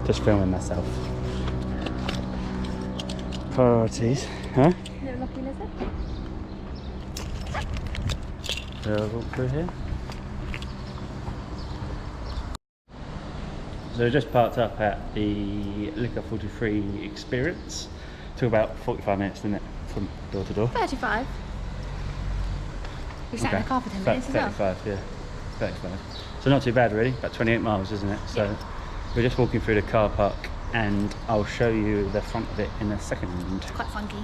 Just filming myself. Priorities, huh? Little lucky lizard. So I'll walk through here. So we just parked up at the Liquor 43 experience. Took about 45 minutes, didn't it, from door to door? 35. We sat in the car for 10 minutes as well. 35, yeah. 35. So not too bad really, about 28 miles, isn't it? So yeah. We're just walking through the car park and I'll show you the front of it in a second. It's quite funky.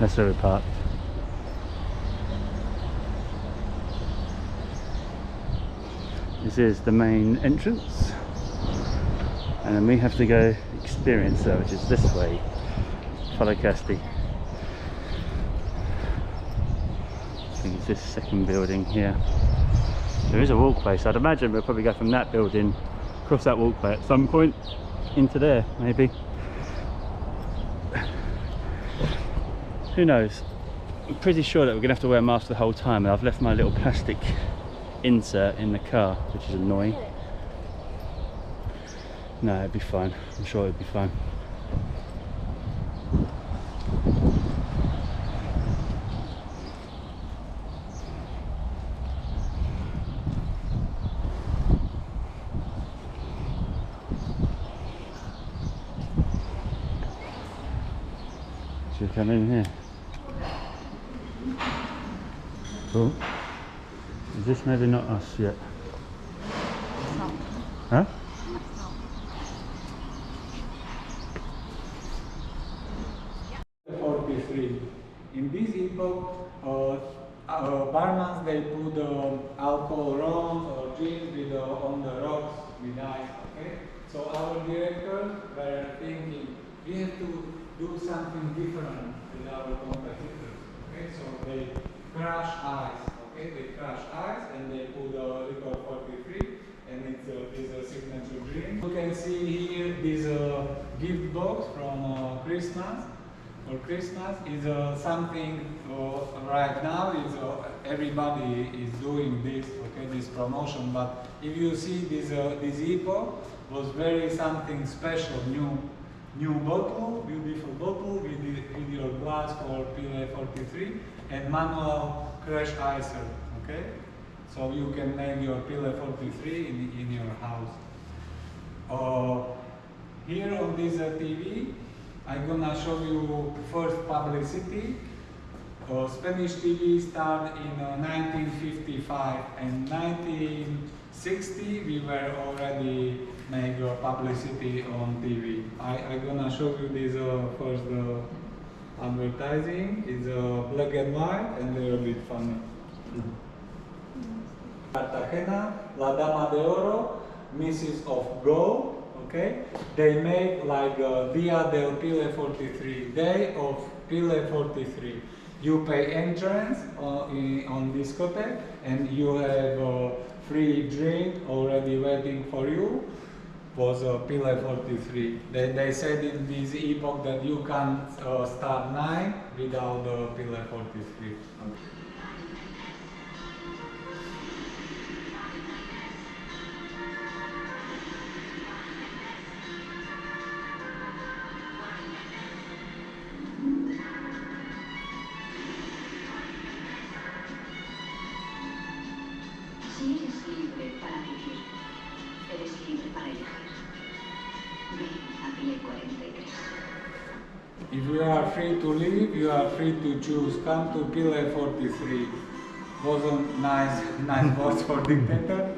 That's where we parked. This is the main entrance. And then we have to go Experienza, which is this way. Follow Kirsty. I think it's this second building here. There is a walkway, so I'd imagine we'll probably go from that building, across that walkway at some point, into there, maybe. Who knows? I'm pretty sure that we're going to have to wear masks the whole time, and I've left my little plastic insert in the car, which is annoying. No, it'd be fine. I'm sure it'd be fine. Should we come in here? Oh, is this maybe not us yet? It's not. Huh? It's not. 43. In this epoch, barmans they put alcohol rums or gins with on the rocks with ice. Okay, so our directors were thinking we have to do something different with our competitors. Okay, so they crush ice. Okay, they crush ice and they put liquor 43, and it's a signature drink. You can see here this gift box from Christmas. For Christmas is something right now is everybody is doing this, okay, this promotion. But if you see this epoch was very something special, new bottle, beautiful bottle with your glass for PLA 43 and manual crash icer, okay. So you can make your PLA 43 in your house. Here on this TV. I'm gonna show you first publicity. Spanish TV started in 1955 and 1960 we were already make publicity on TV. I'm gonna show you this first advertising. It's black and white and they're a bit funny. Cartagena, La Dama de Oro, Mrs. of Gold. Okay, they make like Dia del Pile 43, Day of Pile 43. You pay entrance on discotheque and you have a free drink already waiting for you. Was Pile 43. They said in this epoch that you can't start 9 without the Pile 43. Si eres libre para vivir, eres libre para elegir. Ven a Pile 43. If you are free to live, you are free to choose. Come to Pile 43. Wasn't nice words for dictator.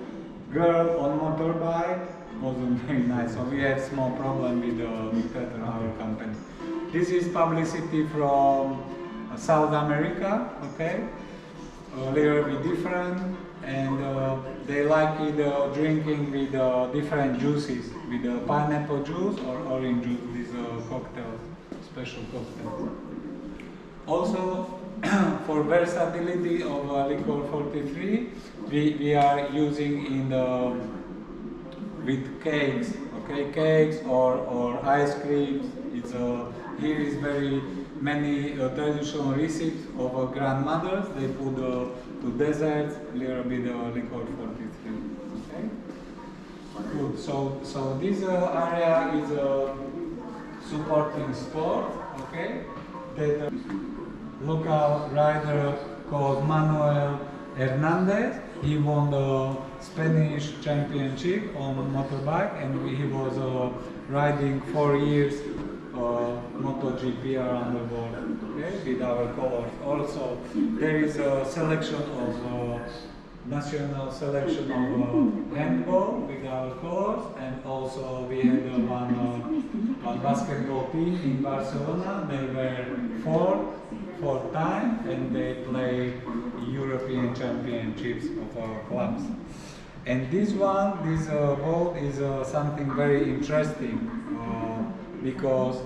Girl on motorbike wasn't very nice. So we had small problem with the dictator, our company. This is publicity from South America. Okay, a little bit different. And they like it drinking with different juices, with pineapple juice or orange juice, these cocktails, special cocktails. Also, for versatility of liquor 43, we are using in with cakes, okay, cakes or ice creams. It's here is very many traditional recipes of grandmothers. They put to desserts a little bit of liquor 43. Okay. Good. So this area is supporting sport. Okay. That local rider called Manuel Hernandez. He won the Spanish championship on motorbike, and he was riding 4 years MotoGP around the world, okay, with our colors. Also, there is a selection of national selection of handball with our colors, and also we had one basketball team in Barcelona. They were four time, and they play European championships of our clubs. And this boat is something very interesting because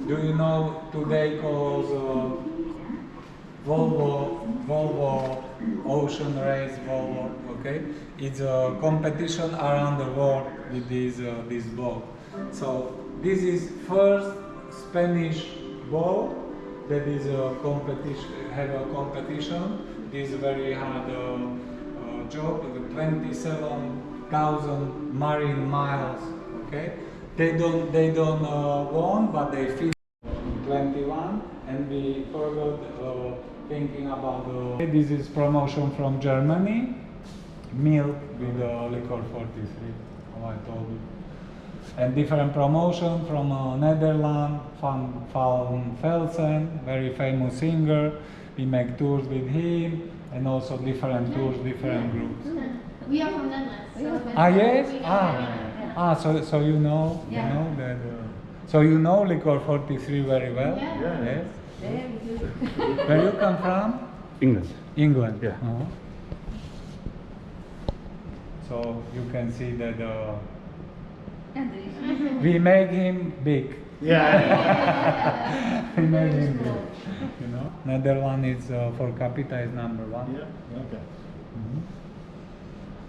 do you know today calls Volvo Ocean Race Volvo, okay? It's a competition around the world with this boat. So this is first Spanish boat that is a competition. This very hard job, 27,000 marine miles. Okay, they don't won, but they finished 21, and we forgot thinking about this is promotion from Germany, milk with liquor 43. How I told you. And different promotion from Netherlands, Van Velsen, very famous singer. We make tours with him, and also different tours, different groups. We are from Netherlands. Yes? So you know, Yeah. you know that. So you know Liquor 43 very well. Yeah. Yes. Very good. Where you come from? England. England. Yeah. Uh-huh. So you can see that we make him big. Yeah. We make him big. You know, Netherlands is for capita is number 1. Yeah. Okay. Mhm.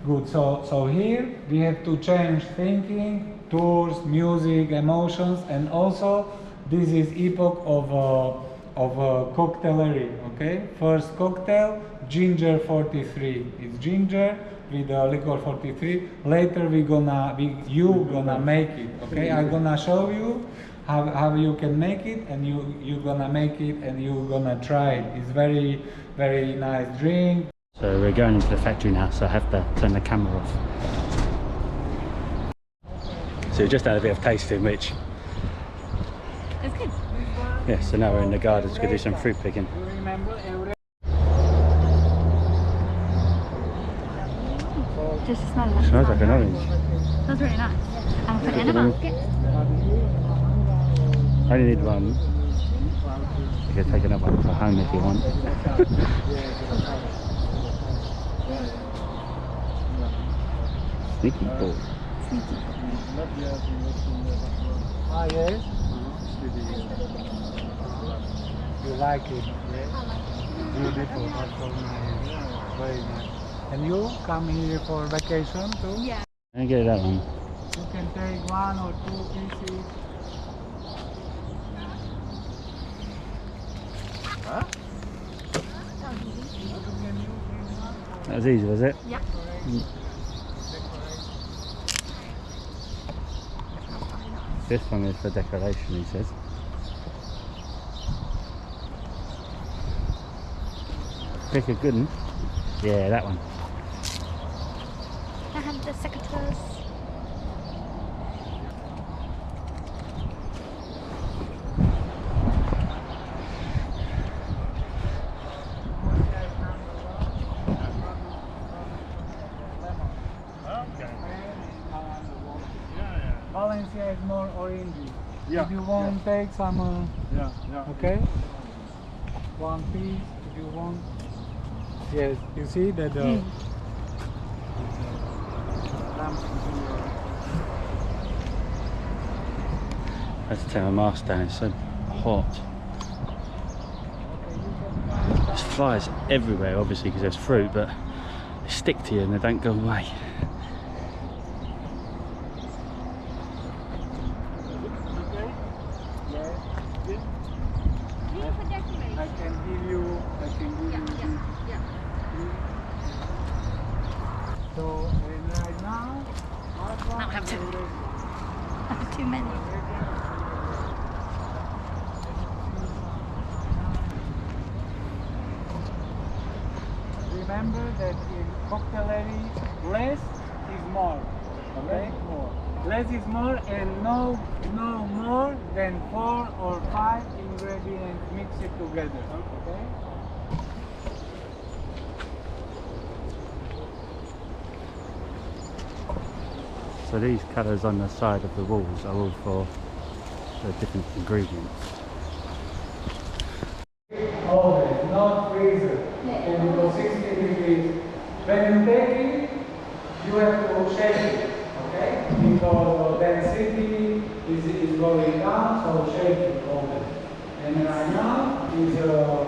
Good. So here we have to change thinking, tours, music, emotions, and also this is epoch of cocktaillery. Okay. First cocktail, ginger 43. It's ginger with liquor 43. Later you gonna make it. Okay. I'm gonna show you how you can make it, and you gonna make it, and you gonna try it. It's very, very nice drink. So we're going into the factory now, so I have to turn the camera off. So we just had a bit of tasting, which... It's good. Yeah, so now we're in the gardens to go do some fruit picking. Just to smell it. Smells like an orange. Smells really nice. I'll put it in a basket. I only need one. You can take another one for home if you want. Sneaky ball. Yes. You like it? Yes. Beautiful. That's so nice. Very nice. And you come here for vacation too? Yeah. I get that one. You can take 1 or 2 pieces. That was easy, was it? Yep. This one is for decoration, he says. Pick a good one. Yeah, that one. I have the secateurs. Valencia is more orangey. Yeah, If you want take some, Yeah. okay? 1 piece if you want. Yes, you see that I have to take my mask down, it's so hot. There's flies everywhere, obviously, because there's fruit, but they stick to you and they don't go away. I can give you Yeah. So and right now, Now I have to. I have too many. remember that in cocktailery, less is more. Okay? Less is more, and no more than 4 or 5 ingredients mixed together. Okay? So these colours on the side of the walls are all for the different ingredients. Always, not freezer. And go 60 degrees. When you take it, you have to shake it. Okay? Because density is going down, so shake it always. And right now is beautiful.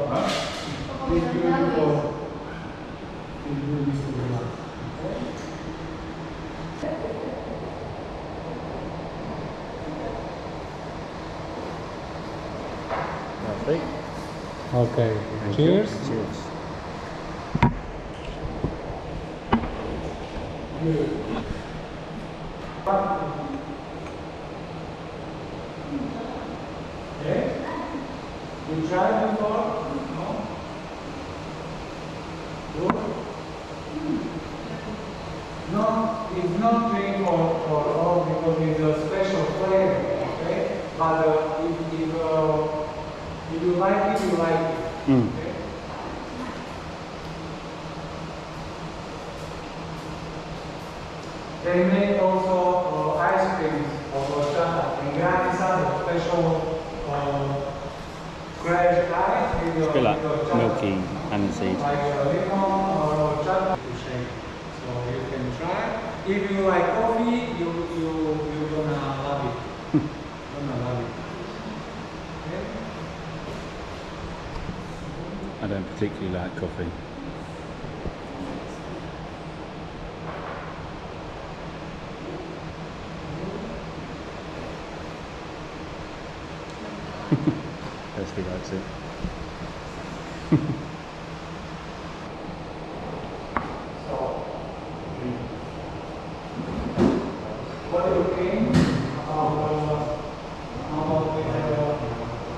Is beautiful. Okay? Lovely. Okay. Thank Cheers. you. Cheers. Okay. You tried before? No? Good? No, it's not drink for all because it's a special flavor, okay? But if you like it, you like it. Okay? They make also ice creams of horchata and granizado, special crushed ice with It's a bit like horchata. milky aniseed. Like lemon or horchata to shake. So you can try. If you like coffee, you're gonna love it. Gonna love it. Okay? I don't particularly like coffee. Kirsty likes it. What do you think about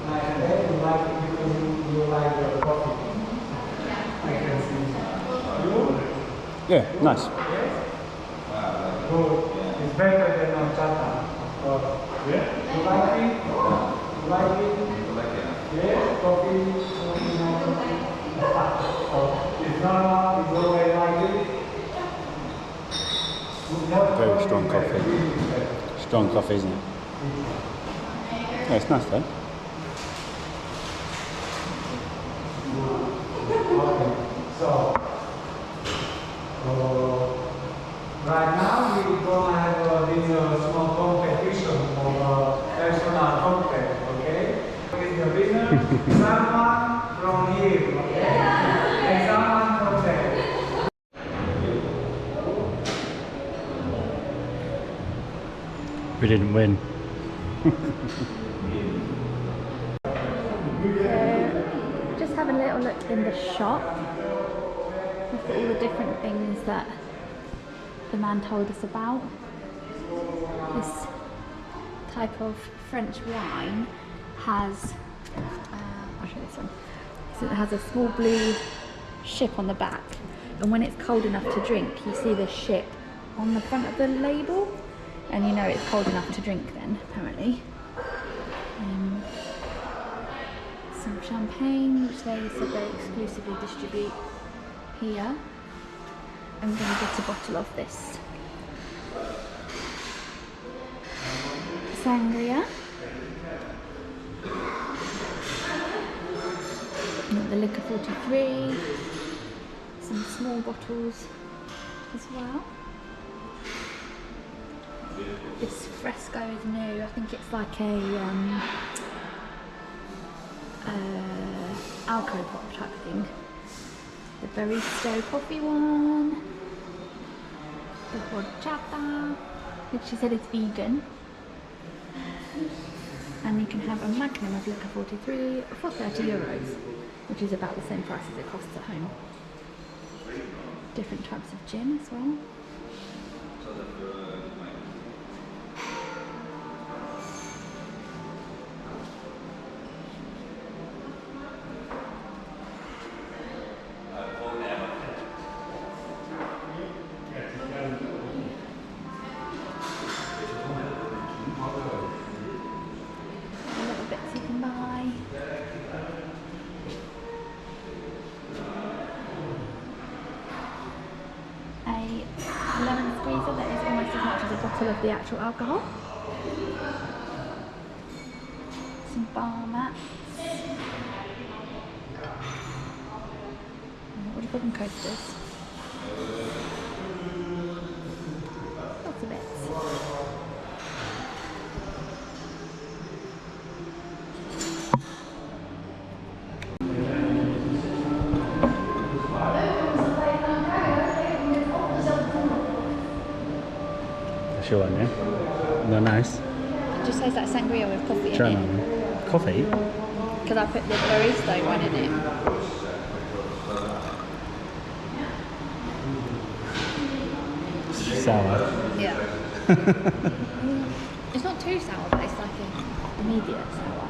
night bed? You like it because you like the coffee? I can see. You? Yeah, nice. Yes? Good. It's better than horchata, of course. Yeah? You like it? You like it? Yes? Coffee? So it's normal, it's always like it? Very strong coffee. Strong coffee, isn't it? Yeah, it's nice though. Okay, so right now we're gonna have this small competition of personal cocktail, okay? Is the winner someone from here, okay? And someone from there. We didn't win. So, just have a little look in the shop. Look at all the different things that the man told us about. This type of French wine has, I'll show this one. So it has a small blue ship on the back, and when it's cold enough to drink, you see the ship on the front of the label, and you know it's cold enough to drink then, apparently. Some champagne, which they said they exclusively distribute here. I'm going to get a bottle of this sangria. And the liquor 43. Some small bottles as well. This fresco is new. I think it's like a alcohol pop type thing. The barista coffee one. The horchata, which she said is vegan. And you can have a magnum of liquor 43 for €30. which is about the same price as it costs at home. Different types of gin as well. Little bits you can buy. A lemon squeezer that is almost as much as a bottle of the actual alcohol. Some bar mats. What do you call them? Coasters. Lots of bits. Sure one, yeah? They're nice. It just tastes like sangria with coffee Try in one. it. Coffee? Because I put the barista one in it. Sour. Yeah. It's not too sour, but it's like an immediate sour.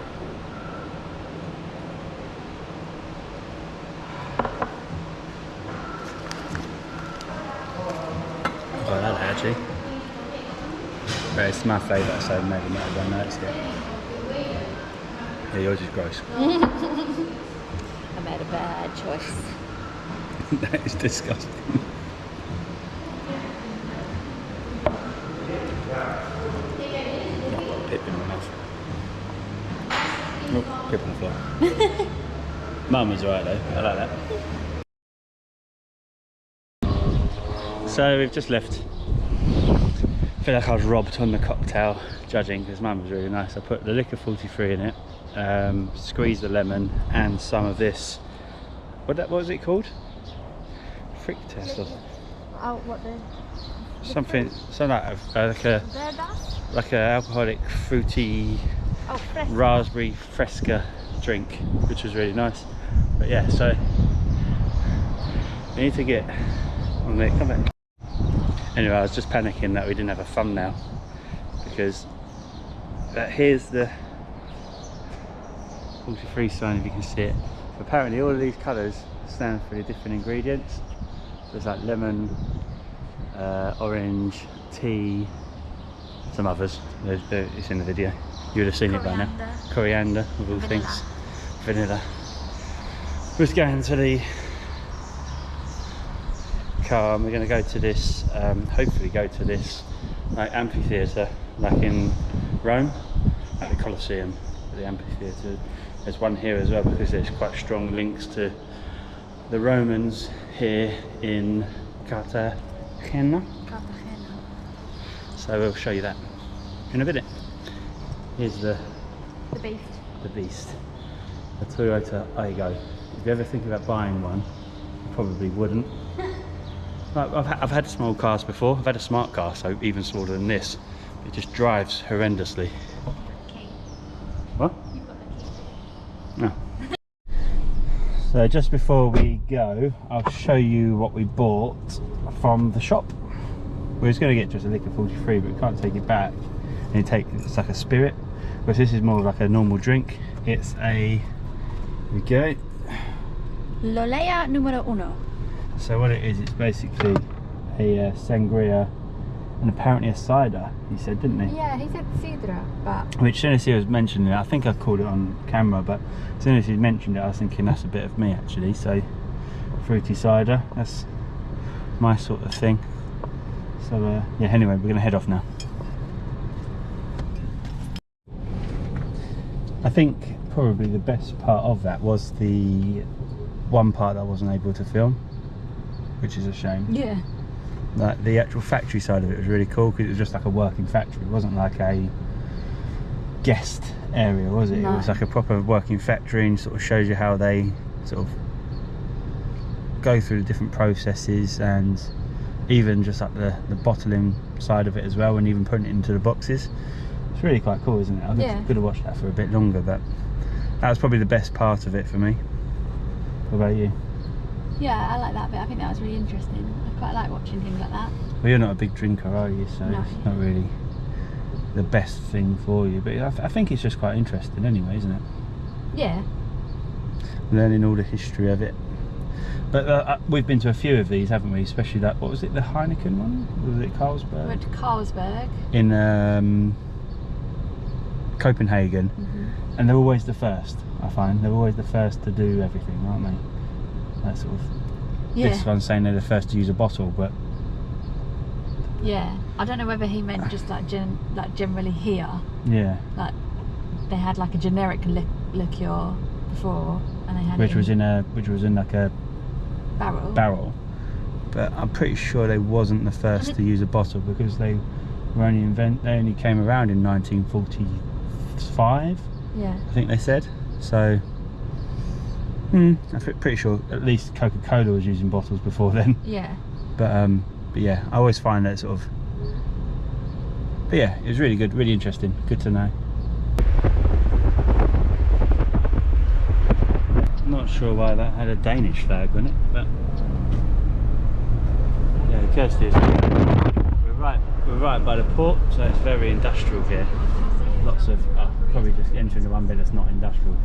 I like that actually. But it's my favourite, so maybe not everyone noticed it. Yeah, yours is gross. I made a bad choice. That is disgusting. Not got a pip in my mouth. Oh, pip on the floor. Mum was alright though, I like that. So we've just left. I feel like I was robbed on the cocktail judging because Mum was really nice. I put the liquor 43 in it, squeezed the lemon and some of this. What was it called? Frick test or Oh, what the? something like a alcoholic fruity raspberry fresca drink, which was really nice. But yeah, so we need to get on there. Come back. Anyway, I was just panicking that we didn't have a thumbnail because here's the 43 sign, if you can see it. Apparently all of these colours stand for the different ingredients. There's like lemon, orange, tea, some others. It's in the video. You would have seen it by now. Coriander, of all things. Vanilla. We're just going to the car and we're going to go to this, hopefully go to this like amphitheatre like in Rome, at the Colosseum, the amphitheatre. There's one here as well because there's quite strong links to the Romans here in Cartagena. So we'll show you that in a minute. Here's the beast. The beast. The Toyota Aygo. If you ever think about buying one, you probably wouldn't. I've had small cars before. I've had a smart car, so even smaller than this. It just drives horrendously. Okay. What? You've got the key. No. So just before we go, I'll show you what we bought from the shop. We was going to get just a liquor 43, but we can't take it back. And it's like a spirit, whereas this is more like a normal drink. It's a, here we go. Lolea numero uno. So what it is, it's basically a sangria and apparently a cider, he said, didn't he? Yeah, he said sidra, but... Which as soon as he was mentioning it, I think I called it on camera, but as soon as he mentioned it, I was thinking that's a bit of me actually. So fruity cider, that's my sort of thing. So yeah, anyway, we're going to head off now. I think probably the best part of that was the one part that I wasn't able to film, which is a shame. Yeah. Like the actual factory side of it was really cool because it was just like a working factory. It wasn't like a guest area, was it? No. It was like a proper working factory and sort of shows you how they sort of go through the different processes, and even just like the bottling side of it as well, and even putting it into the boxes. It's really quite cool, isn't it? I could have watched that for a bit longer, but that was probably the best part of it for me. What about you? Yeah, I like that bit. I think that was really interesting. I quite like watching things like that. Well, you're not a big drinker, are you? So No. it's not really the best thing for you. But I think it's just quite interesting anyway, isn't it? Yeah. Learning all the history of it. But we've been to a few of these, haven't we? Especially that, what was it, the Heineken one? Was it Carlsberg? We went to Carlsberg. In Copenhagen. Mm-hmm. And they're always the first, I find. They're always the first to do everything, aren't they? That sort of... Yeah. This one's saying they're the first to use a bottle, but... Yeah. I don't know whether he meant just like generally here. Yeah. Like they had like a generic liqueur before, and they had Which it was in like a barrel. But I'm pretty sure they wasn't the first to use a bottle, because they were they only came around in 1945. Yeah. I think they said. So I'm pretty sure at least Coca-Cola was using bottles before then. Yeah. But yeah, I always find that sort of. But yeah, it was really good, really interesting. Good to know. Not sure why that had a Danish flag on it, but yeah, Kirsty is. We're right by the port, so it's very industrial here. Lots of probably just entering the one bit that's not industrial.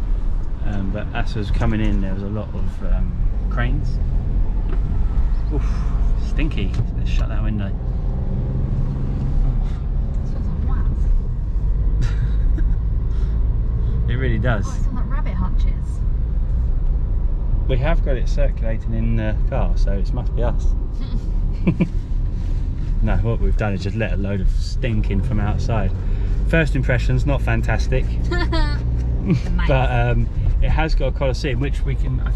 But as I was coming in, there was a lot of cranes. Oof, stinky. Let's shut that window. Smells like wax. It really does. Oh, it smells like rabbit hutches. We have got it circulating in the car, so it must be us. No, what we've done is just let a load of stink in from outside. First impressions, not fantastic. But it has got a Colosseum, which I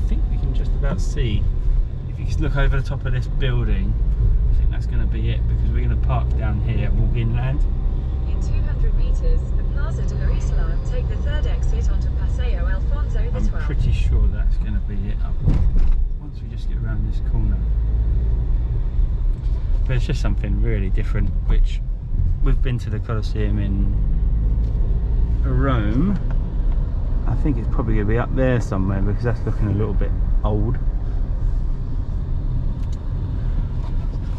think we can just about see. If you look over the top of this building, I think that's going to be it, because we're going to park down here, walk inland. In 200 metres, the Plaza de Orihuela, take the third exit onto Paseo Alfonso the I'm 12th. pretty sure that's going to be it once we just get around this corner. But it's just something really different, which we've been to the Colosseum in Rome. I think it's probably going to be up there somewhere, because that's looking a little bit old.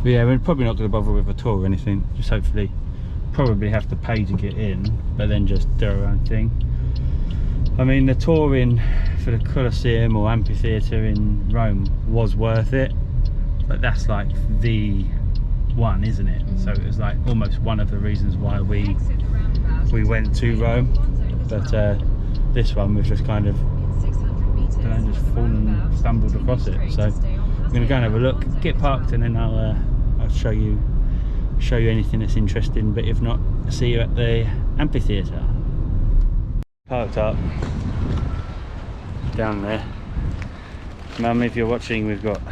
But yeah, we're probably not going to bother with a tour or anything, just hopefully probably have to pay to get in, but then just do our own thing. I mean, the touring for the Colosseum or amphitheatre in Rome was worth it, but that's like the one, isn't it? So it was like almost one of the reasons why we went to Rome. But this one was just kind of, just stumbled across it. So I'm going to go and have a look, get parked, and then I'll show you anything that's interesting. But if not, see you at the amphitheatre. Parked up down there. Mum, if you're watching, we've got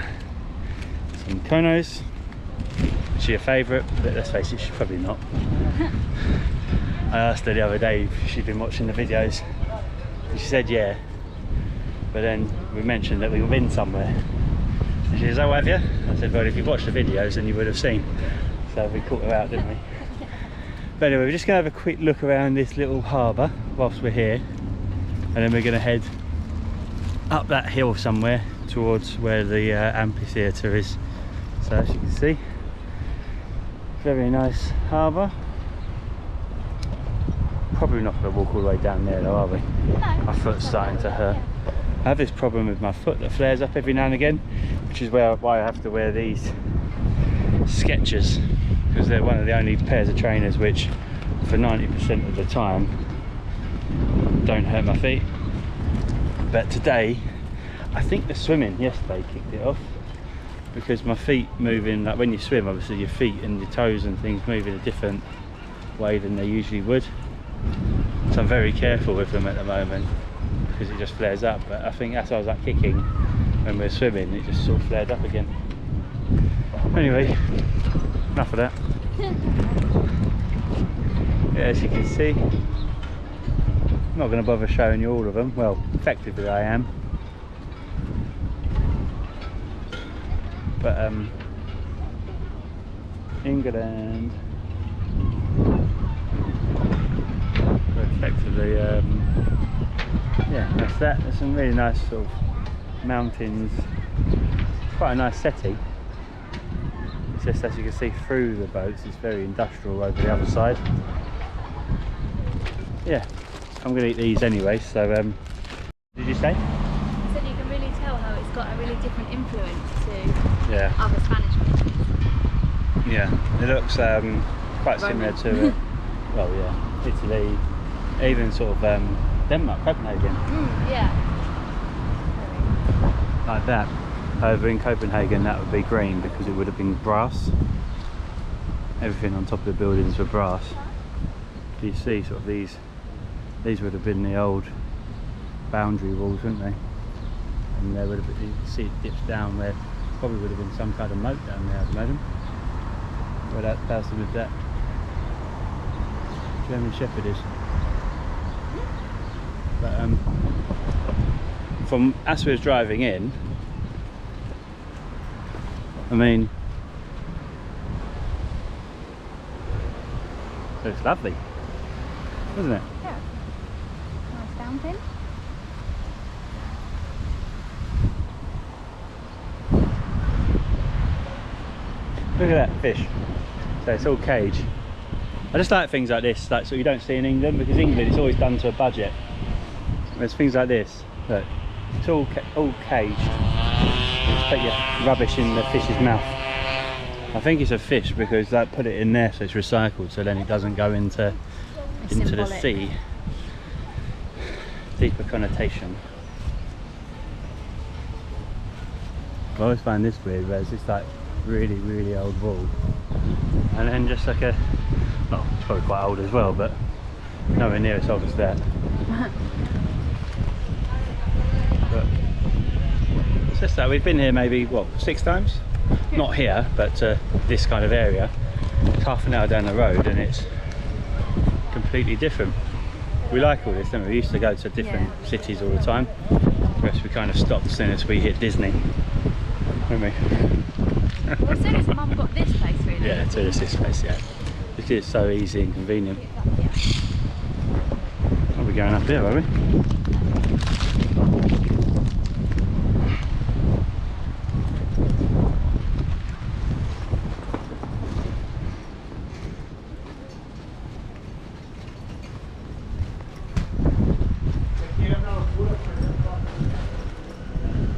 some Konos. She a favourite, but let's face it, she's probably not. I asked her the other day if she'd been watching the videos, and she said yeah, but then we mentioned that we were in somewhere, and she says, oh, have you? I said, well, if you watched the videos then you would have seen. So we caught her out, didn't we? But anyway, we're just going to have a quick look around this little harbour whilst we're here, and then we're going to head up that hill somewhere towards where the amphitheatre is. So as you can see, very nice harbour. Probably not going to walk all the way down there though, are we? No. My foot's starting to hurt. I have this problem with my foot that flares up every now and again, which is why I have to wear these Skechers, because they're one of the only pairs of trainers which for 90% of the time don't hurt my feet. But today, I think the swimming yesterday kicked it off, because my feet moving, like when you swim, obviously your feet and your toes and things move in a different way than they usually would. So I'm very careful with them at the moment, because it just flares up. But I think that's why I was like kicking when we were swimming, it just sort of flared up again. Anyway, enough of that. Yeah, as you can see, I'm not going to bother showing you all of them. Well, effectively I am. But England, but effectively, yeah, that's that. There's some really nice sort of mountains. Quite a nice setting. It's just, as you can see through the boats, it's very industrial over the other side. Yeah, I'm going to eat these anyway, so did you say? I said you can really tell how it's got a really different influence to Yeah. other Spanish places. Yeah, it looks quite similar to, well, yeah, Italy, even sort of Denmark, Copenhagen. Yeah. Like that. Over in Copenhagen, that would be green because it would have been brass. Everything on top of the buildings were brass. You see, sort of these would have been the old boundary walls, wouldn't they? And there would have been, you can see it dips down where probably would have been some kind of moat down there, I'd imagine. Where that person with that German Shepherd is. But from as we was driving in, I mean, it's lovely, isn't it? Yeah. Nice fountain. Look at that fish. So it's all cage. I just like things like this, like so you don't see in England, because England it's always done to a budget. There's things like this. Look, it's all caged. Just put your rubbish in the fish's mouth. I think it's a fish because they put it in there so it's recycled, so then it doesn't go into the sea. Deeper connotation. I always find this weird, where it's just like really old wall, and then just like a, well, it's probably quite old as well, but nowhere near as old as that. But it's just that we've been here maybe, what, 6 times? Not here, but this kind of area. It's half an hour down the road and it's completely different. We like all this, don't we? We used to go to different cities all the time, whereas we kind of stopped as soon as we hit Disney, didn't we? Well, as soon as Mum got this place, really. Yeah, to this place, yeah. It is so easy and convenient. Are we going up here, are we?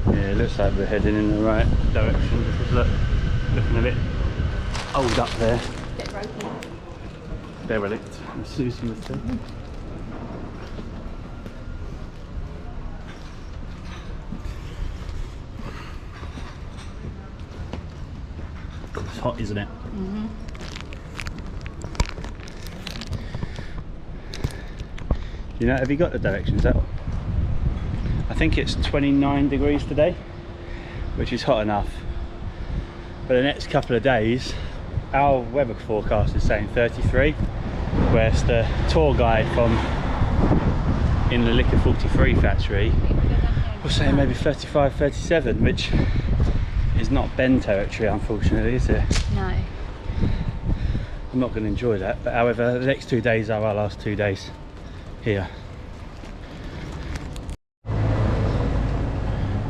Yeah, it looks like we're heading in the right direction because look, looking a bit old up there. Bit ropey. Derelict, as Susan would say. It's hot, isn't it? Mm-hmm. You know, have you got the directions up? I think it's 29 degrees today, which is hot enough. For the next couple of days, our weather forecast is saying 33, whereas the tour guide from in the Liquor 43 factory was saying maybe 35, 37, which is not Ben territory, unfortunately, is it? No. I'm not going to enjoy that, but however, the next 2 days are our last 2 days here.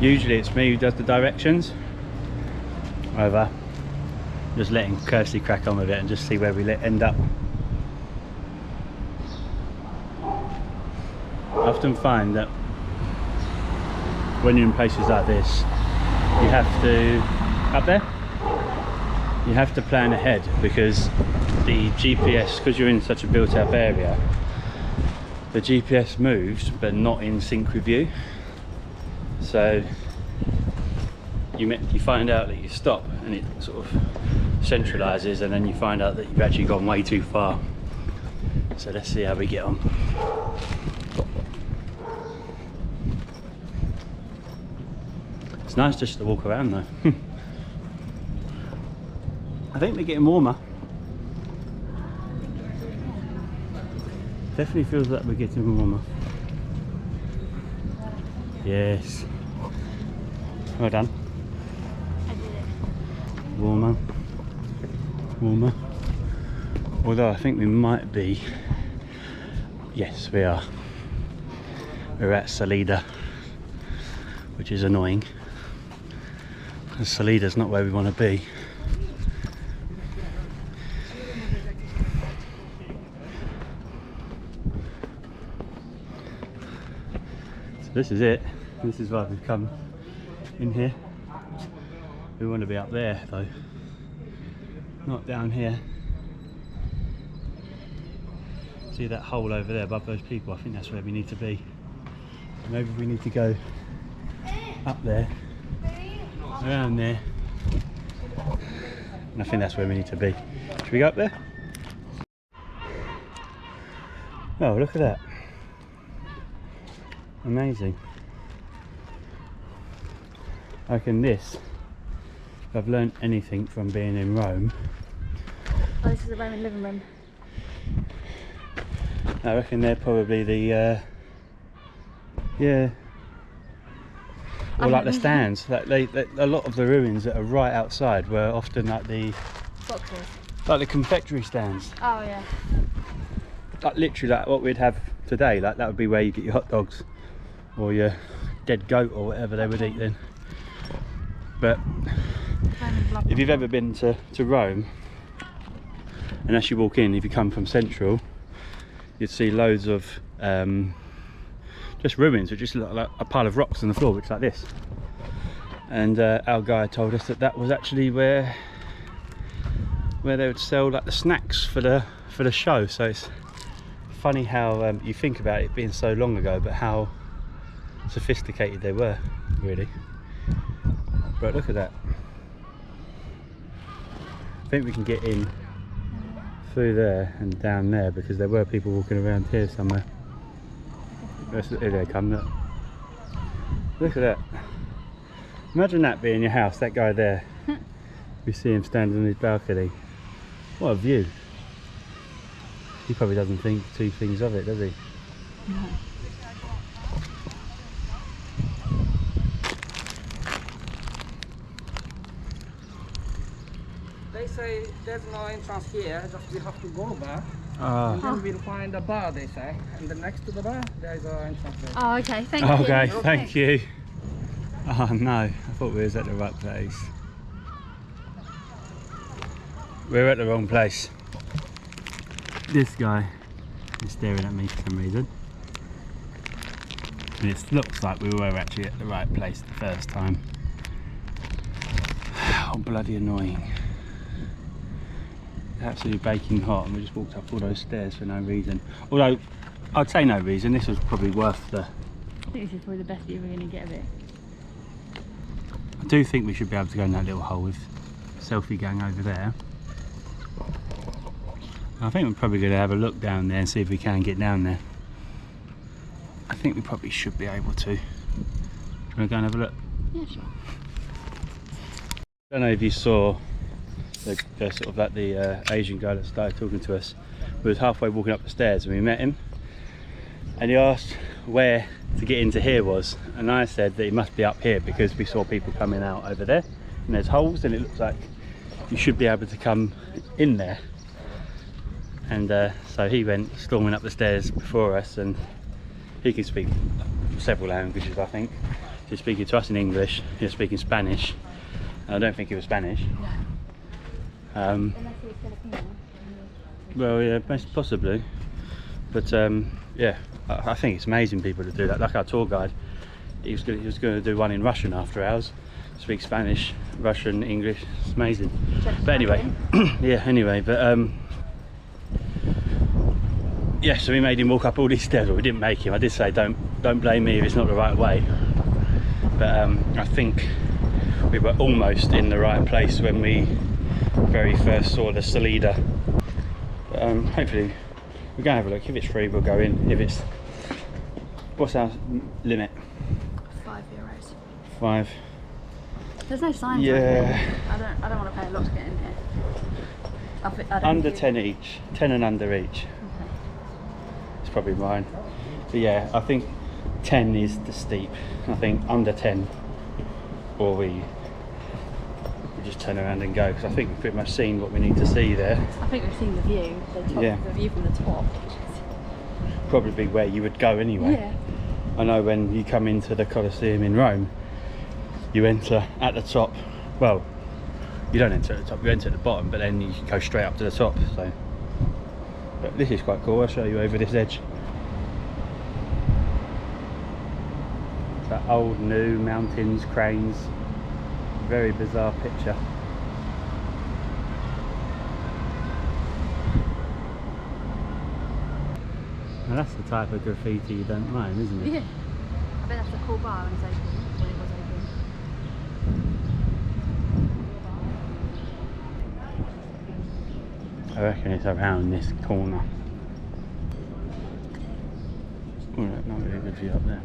Usually it's me who does the directions. However, just letting Kirsty crack on with it and just see where we end up. I often find that when you're in places like this, you have to, up there, you have to plan ahead, because the GPS, because you're in such a built up area, the GPS moves but not in sync with you. So you find out that you stop and it sort of centralizes, and then you find out that you've actually gone way too far. So let's see how we get on. It's nice just to walk around though. I think they're getting warmer. Definitely feels like we're getting warmer. Yes. Well done. I did it. Warmer. Warmer. Although I think we might be. Yes, we are. We're at Salida, which is annoying. Salida's not where we want to be. So this is it. This is why we've come in here. We want to be up there though, not down here. See that hole over there above those people? I think that's where we need to be. Maybe we need to go up there, around there, and I think that's where we need to be. Should we go up there? Oh, look at that. Amazing. I reckon this, if I've learned anything from being in Rome. Oh, this is a Roman living room. I reckon they're probably the, yeah, or like the stands. Like a lot of the ruins that are right outside were often like the Boxes. like the confectionery stands. Oh yeah. Like literally like what we'd have today. Like that would be where you get your hot dogs or your dead goat or whatever they would eat then. But if you've ever been to Rome, and as you walk in, if you come from Central, you'd see loads of just ruins, which just look like a pile of rocks on the floor, which is like this. And our guide told us that that was actually where they would sell like the snacks for the show. So it's funny how you think about it being so long ago, but how sophisticated they were, really. But look at that. I think we can get in through there and down there, because there were people walking around here somewhere. Here they come, look. Look at that. Imagine that being your house, that guy there. We see him standing on his balcony. What a view. He probably doesn't think two things of it, does he? No. They say there's no entrance here, just we have to go back. Ah. And then we'll find a bar, they say. And then next to the bar, there is an entrance there. Oh, okay. Thank you. Okay, thank you. Oh no, I thought we was at the right place. We're at the wrong place. This guy is staring at me for some reason. And it looks like we were actually at the right place the first time. Oh, bloody annoying. Absolutely baking hot, and we just walked up all those stairs for no reason. Although, I'd say no reason, this was probably worth the... I think this is probably the best view we're going to get of it. I do think we should be able to go in that little hole with selfie gang over there. I think we're probably going to have a look down there and see if we can get down there. I think we probably should be able to. Do you want to go and have a look? Yeah, sure. I don't know if you saw the sort of like the Asian guy that started talking to us. We was halfway walking up the stairs and we met him, and he asked where to get into here was, and I said that it must be up here because we saw people coming out over there and there's holes and it looks like you should be able to come in there. And so he went storming up the stairs before us, and he can speak several languages, I think. He's speaking to us in English, he was speaking Spanish. I don't think he was Spanish. Well, yeah, most possibly. But yeah, I think it's amazing people to do that. Like our tour guide, he was going to do one in Russian after hours. Speak Spanish, Russian, English. It's amazing. But anyway, yeah. Anyway, but yeah. So we made him walk up all these stairs. Well, we didn't make him. I did say don't blame me if it's not the right way. But I think we were almost in the right place when we very first saw the Salida. But hopefully we're going to have a look. If it's free, we'll go in. If it's... What's our limit? €5. 5. There's no signs. Yeah. I don't want to pay a lot to get in here. I don't Under think 10 each. 10 and under each. Okay. It's probably mine. But yeah, I think 10 is the steep. I think under 10, or we just turn around and go, because I think we've pretty much seen what we need to see there. I think we've seen the view. Yeah. The view from the top. Probably where you would go anyway. Yeah. I know when you come into the Colosseum in Rome, you enter at the top. Well, you don't enter at the top, you enter at the bottom, but then you can go straight up to the top. So, but this is quite cool. I'll show you over this edge. That old, new mountains, cranes. Very bizarre picture. Now that's the type of graffiti you don't mind, isn't it? Yeah. I bet that's a cool bar when it's open. When it was open. I reckon it's around this corner. Oh, not really good view up there.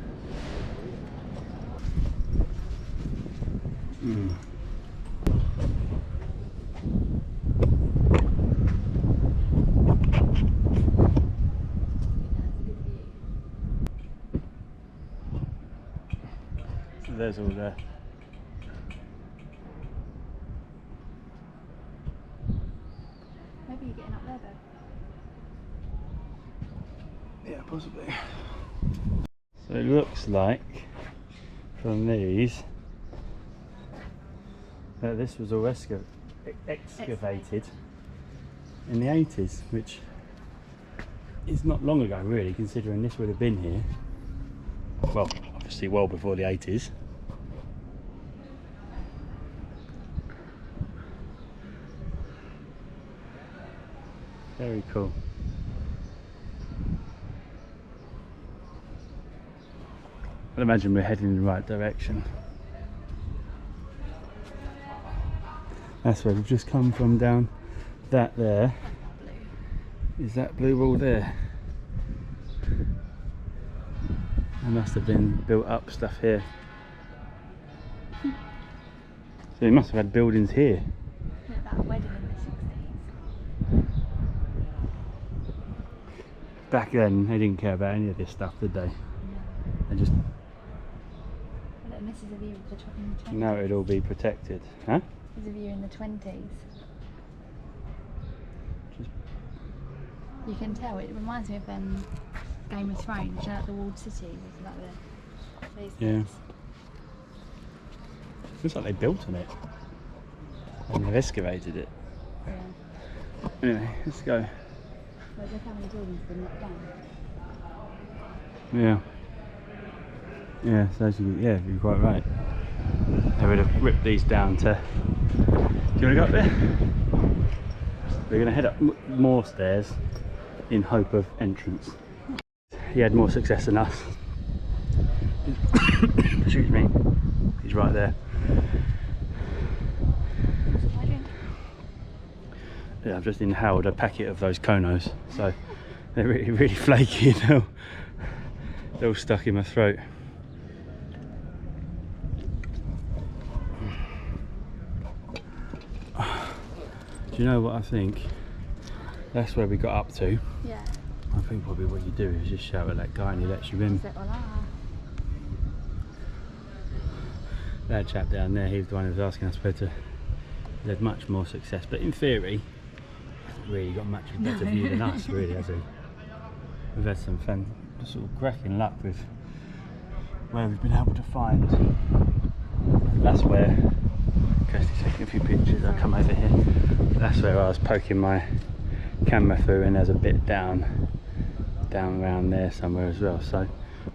So there's all there. Maybe you're getting up there though. Yeah, possibly. So it looks like from these that this was all excavated in the 80s, which is not long ago really, considering this would have been here, well, obviously well before the 80s. Very cool. I imagine we're heading in the right direction. That's where we've just come from, down that there. Is that blue wall there? There must have been built up stuff here. So they must have had buildings here. Look at that wedding in the 60s. Back then they didn't care about any of this stuff, did they? They just... Look, this is a view of the 20s. Now it'd all be protected, huh? There's a view in the 20s. You can tell, it reminds me of Game of Thrones, you know, like the walled city, with like the... Yeah. Looks like they built on it. And they've excavated it. Yeah. Anyway, let's go. But look how many buildings have been knocked down. Yeah. Yeah, so actually, yeah, you're quite right. They would have ripped these down to... Do you want to go up there? We're going to head up more stairs in hope of entrance. He had more success than us. Excuse me. He's right there. Yeah, I've just inhaled a packet of those Konos, so they're really, really flaky. They're all stuck in my throat. Do you know what I think? That's where we got up to. Yeah. I think probably what you do is just shout at that guy and he lets you in. Say hola. That chap down there, he's the one who was asking us where to... He's had much more success, but in theory, he hasn't really got much of a better view than us, really, has he? We've had some sort of cracking luck with where we've been able to find. That's where... Kirsty's taking a few pictures, I'll come over here. That's where I was poking my camera through, and there's a bit down around there somewhere as well. So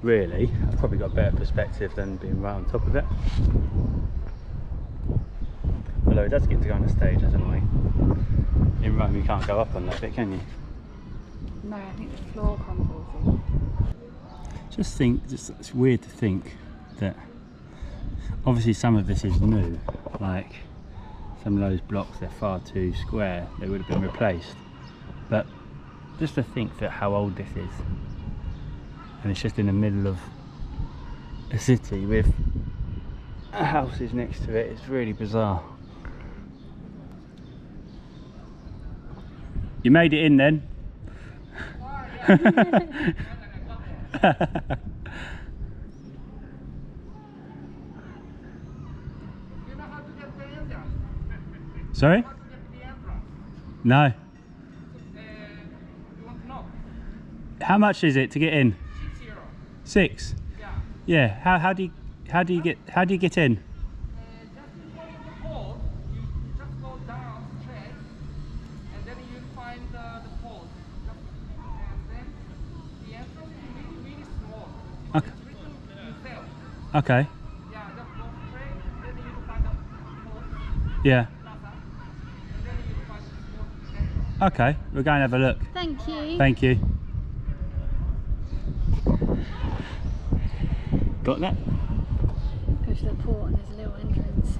really, I've probably got a better perspective than being right on top of it. Although it does get to go on the stage, doesn't it? In Rome you can't go up on that bit, can you? No, I think the floor crumbles. It's weird to think that obviously some of this is new, like some of those blocks, they're far too square, they would have been replaced. But just to think that how old this is, and it's just in the middle of a city with houses next to it, it's really bizarre. You made it in then? Sorry? No. You want to know? How much is it to get in? 6. 6? Yeah. Yeah. How do you get in? Okay. Yeah, just go straight, then you find the port, Yeah. plaza, and then you find the port. Okay. We'll go and have a look. Thank you. Thank you. Got that? Go to the port and there's a little entrance.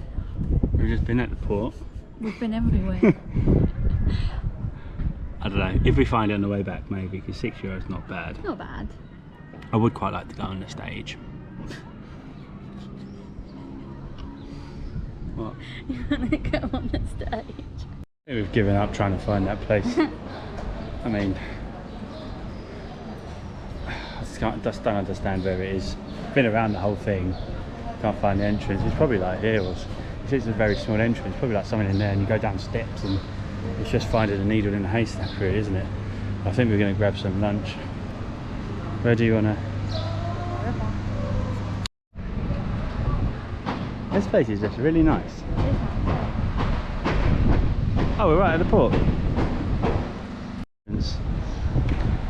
We've just been at the port. We've been everywhere. I don't know. If we find it on the way back, maybe, because €6 is not bad. Not bad. I would quite like to go on the stage. What? You want to go on the stage? We've given up trying to find that place. I mean, I just don't understand where it is. Been around the whole thing, can't find the entrance. It's probably like here, or it's a very small entrance, probably like something in there, and you go down steps and it's just finding a needle in a haystack, really, isn't it? I think we're going to grab some lunch. Where do you want to? This place is just really nice. Oh, we're right at the port.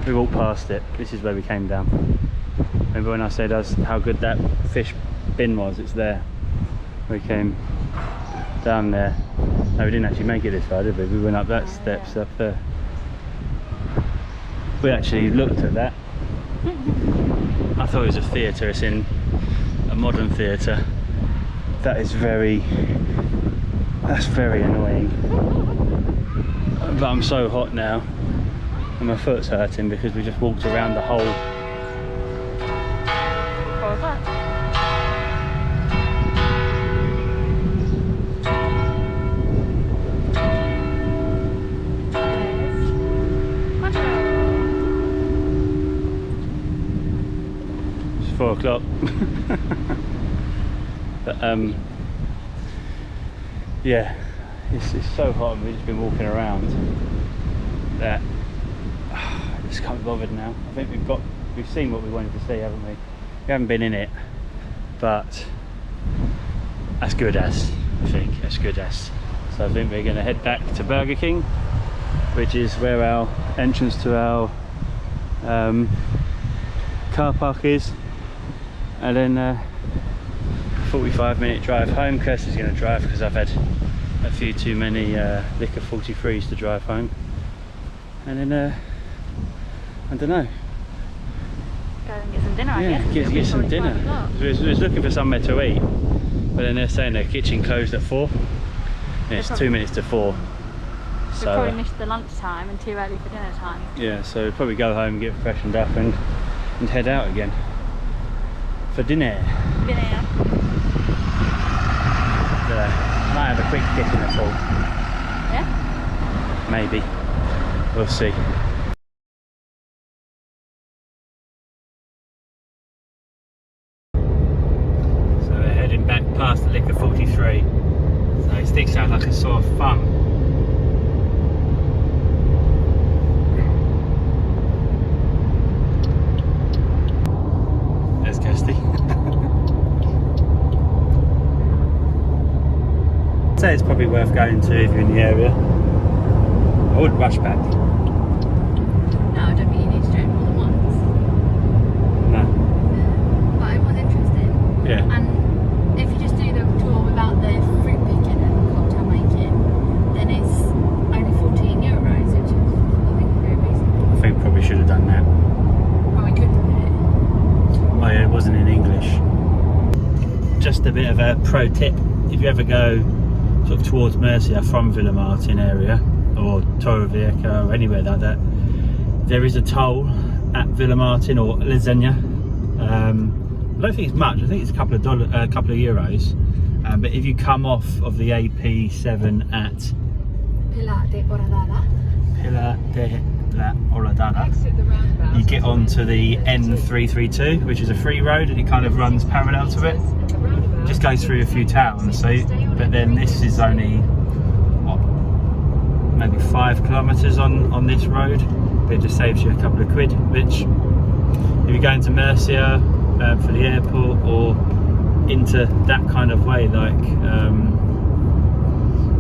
We walked past it. This is where we came down. Remember when I said how good that fish bin was? It's there. We came down there. No, we didn't actually make it this far, did we? We went up that steps up there. We actually looked at that. I thought it was a theatre. It's in a modern theatre. That's very annoying. But I'm so hot now and my foot's hurting because we just walked around the whole. What was that? It's 4 o'clock. But yeah, it's so hot and we've just been walking around that I just can't be bothered now. I think we've seen what we wanted to see, haven't we? We haven't been in it, but as good as, I think, as good as. So I think we're going to head back to Burger King, which is where our entrance to our car park is, and then 45-minute drive home. Kirsty's going to drive because I've had a few too many liquor 43s to drive home, and then I don't know. Go and get some dinner, I Yeah, guess. get some dinner. We was looking for somewhere to eat, but then they're saying their kitchen closed at 4. And it's 2 minutes to 4. We So probably missed the lunch time and too early for dinner time. yeah, so we'll probably go home, get freshened up, and head out again for dinner. Dinner. Might have a quick dip in the pool. Yeah? Maybe. We'll see. So we're heading back past the liquor 43. So it sticks out like a sore thumb. There's Kirsty. I'd say it's probably worth going to if you're in the area. I wouldn't rush back. No, I don't think you need to do it more than once. No. But it was interesting. Yeah. And if you just do the tour without the fruit picking and cocktail making, then it's only €14, which is, I think, very reasonable. I think probably should have done that. Well, we could do it. Oh yeah, it wasn't in English. Just a bit of a pro tip. If you ever go sort of towards Murcia from Villamartin area or Torrevieja or anywhere like that, there is a toll at Villamartin or Lasagna. I don't think it's much. I think it's a couple of euros. But if you come off of the AP7 at Pilar de Horadada. Pilar de la Horadada, Exit the roundabout. you get onto the N332, which is a free road, and it kind of runs parallel to it. Just goes through a few towns, so but then this is only what, maybe 5 kilometers on this road, but it just saves you a couple of quid, which if you're going to Murcia for the airport or into that kind of way, like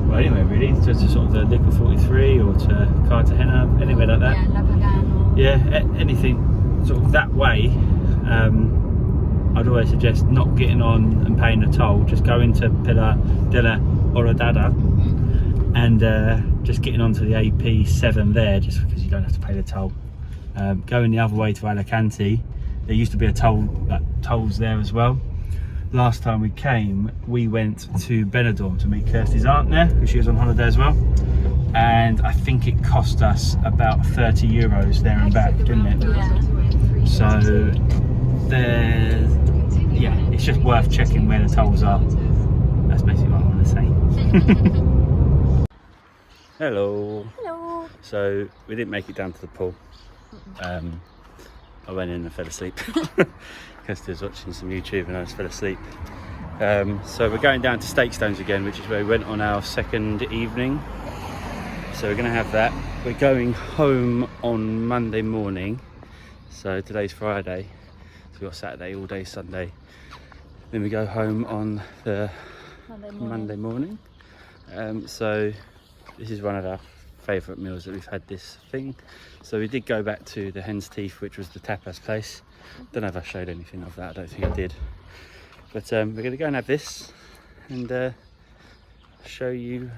well, anyway, really, to sort of the Liquor 43 or to Cartagena, anywhere like that. Yeah, La Pagano. Yeah, anything sort of that way, I'd always suggest not getting on and paying the toll, just going to Pila della Oradada and just getting onto the AP7 there, just because you don't have to pay the toll. Going the other way to Alicante, there used to be a tolls there as well. Last time we came, we went to Benidorm to meet Kirsty's aunt there, because she was on holiday as well. And I think it cost us about 30 euros there and back, didn't it? Yeah. So there's, yeah, it's just worth checking where the tolls are. That's basically what I want to say. Hello. Hello. So we didn't make it down to the pool. I went in and fell asleep. Kirsty was watching some YouTube and I just fell asleep. So we're going down to Stones again, which is where we went on our second evening. So we're going to have that. We're going home on Monday morning. So today's Friday. So we've got Saturday, all day Sunday. Then we go home on the Monday morning. So this is one of our favourite meals that we've had this thing. So we did go back to the Hen's Teeth, which was the tapas place. Don't know if I showed anything of that, I don't think I did. But we're going to go and have this and show you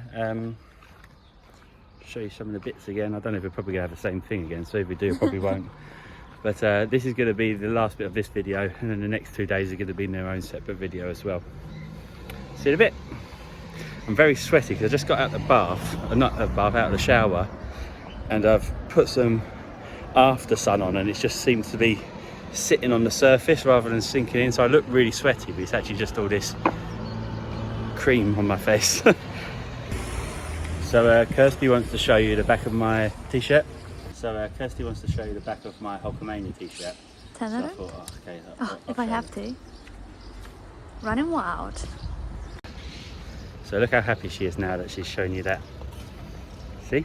some of the bits again. I don't know if we're probably going to have the same thing again, so if we do, probably won't. But this is going to be the last bit of this video, and then the next 2 days are going to be in their own separate video as well. See you in a bit. I'm very sweaty because I just got out the bath, not the bath, out of the shower, and I've put some after sun on, and it just seems to be sitting on the surface rather than sinking in, so I look really sweaty, but it's actually just all this cream on my face. So Kirsty wants to show you the back of my t-shirt. So Kirsty wants to show you the back of my Hulkamania t-shirt. Turn So it I on. thought, oh, okay, If I have to. Running wild. So look how happy she is now that she's shown you that. See?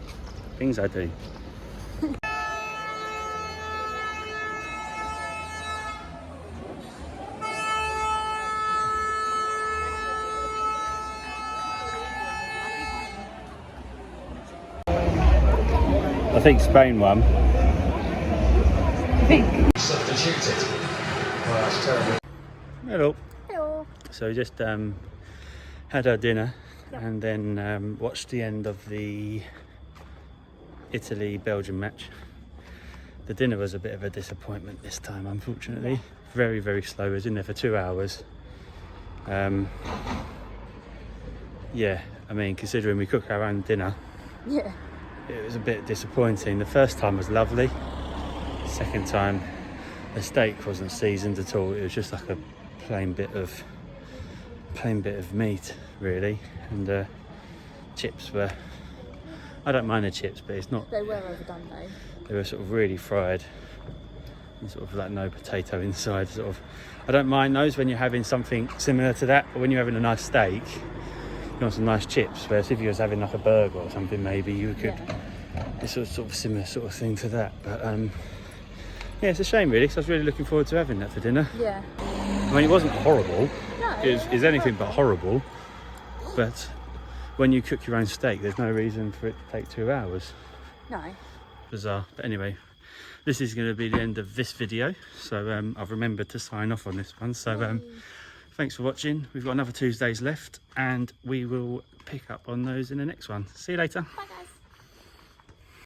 Things I do. I think Spain won. Substituted. Well, that's terrible. Hello. Hello. So we just had our dinner and then watched the end of the Italy-Belgium match. The dinner was a bit of a disappointment this time, unfortunately. Very, very slow. I was in there for 2 hours. Yeah, I mean, considering we cook our own dinner, Yeah. it was a bit disappointing. The first time was lovely. Second time, the steak wasn't seasoned at all. It was just like a plain bit of meat, really. And chips were, I don't mind the chips, but it's not, They were overdone though. they were sort of really fried and sort of like no potato inside. Sort of, I don't mind those when you're having something similar to that, but when you're having a nice steak, you want some nice chips. Whereas if you was having like a burger or something, maybe you could, it's sort of similar sort of thing to that. But yeah, it's a shame really, because I was really looking forward to having that for dinner. Yeah. I mean, it wasn't horrible. No. It's anything but horrible. But when you cook your own steak, there's no reason for it to take 2 hours. No. Bizarre. But anyway, this is going to be the end of this video. So I've remembered to sign off on this one. So thanks for watching. We've got another Tuesdays left, and we will pick up on those in the next one. See you later. Bye guys.